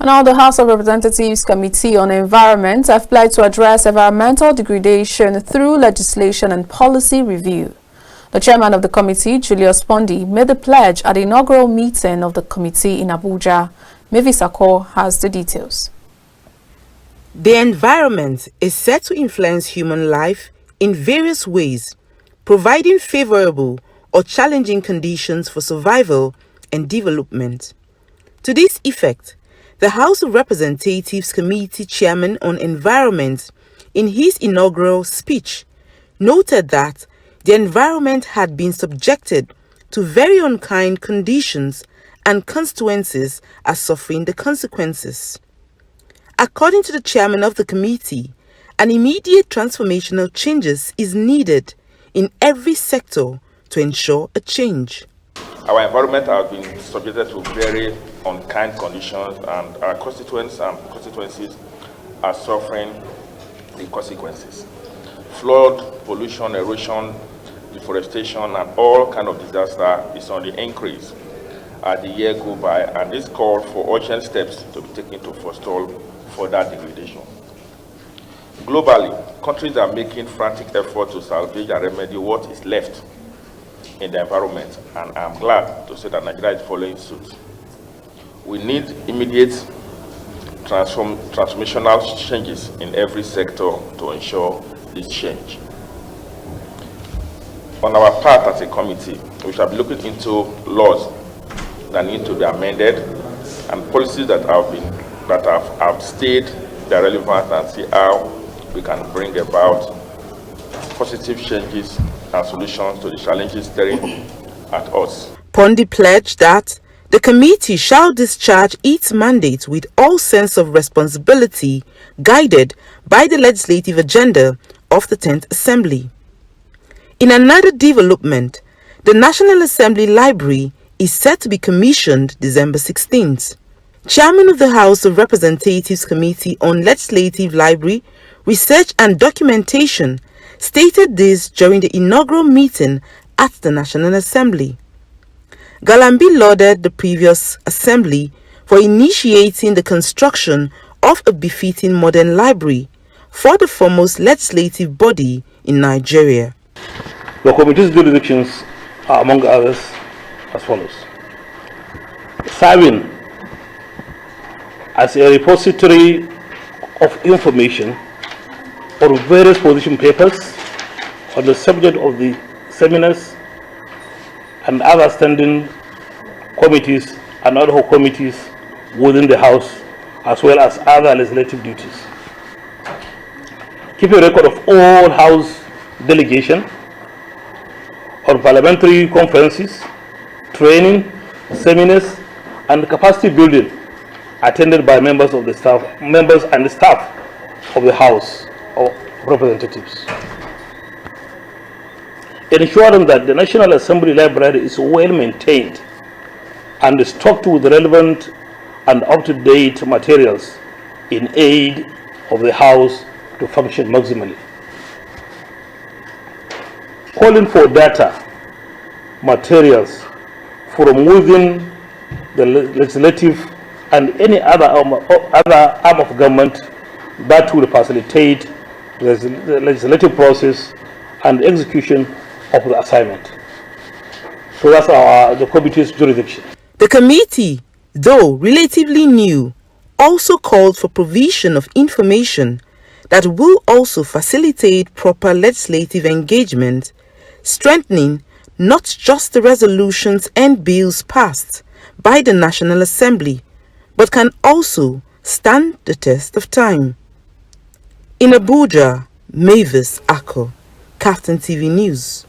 Now, the House of Representatives Committee on Environment have pledged to address environmental degradation through legislation and policy review. The chairman of the committee, Julius Pondi, made the pledge at the inaugural meeting of the committee in Abuja. Mavis Akor has the details. The environment is set to influence human life in various ways, providing favorable or challenging conditions for survival and development. To this effect, the House of Representatives Committee Chairman on Environment, in his inaugural speech, noted that the environment had been subjected to very unkind conditions and constituencies are suffering the consequences. According to the chairman of the committee, an immediate transformational changes is needed in every sector to ensure a change. Our environment has been subjected to very unkind conditions, and our constituents and constituencies are suffering the consequences. Flood, pollution, erosion, deforestation, and all kinds of disaster is on the increase as the year goes by, and this calls for urgent steps to be taken to forestall further degradation. Globally, countries are making frantic efforts to salvage and remedy what is left in the environment, and I'm glad to say that Nigeria is following suit. We need immediate transformational changes in every sector to ensure this change. On our part as a committee, we shall be looking into laws that need to be amended and policies that have stayed their relevance, and see how we can bring about positive changes and solutions to the challenges staring at us. Pondi pledged that the committee shall discharge its mandate with all sense of responsibility, guided by the legislative agenda of the 10th Assembly. In another development, the National Assembly Library is set to be commissioned December 16th. Chairman of the House of Representatives Committee on Legislative Library, Research and Documentation stated this during the inaugural meeting at the National Assembly. Galambi lauded the previous assembly for initiating the construction of a befitting modern library for the foremost legislative body in Nigeria. The committee's jurisdictions are, among others, as follows: serving as a repository of information on various position papers on the subject of the seminars and other standing committees and ad hoc committees within the House, as well as other legislative duties. Keep a record of all House delegation on parliamentary conferences, training, seminars, and capacity building attended by members and the staff of the House of Representatives. Ensuring that the National Assembly Library is well maintained and stocked with relevant and up-to-date materials in aid of the House to function maximally. Calling for data, materials from within the legislative and any other arm of government that will facilitate the legislative process and execution of the assignment. So that's the committee's jurisdiction. The committee, though relatively new, also called for provision of information that will also facilitate proper legislative engagement, strengthening not just the resolutions and bills passed by the National Assembly, but can also stand the test of time. In Abuja, Mavis Akor, KAFTAN TV News.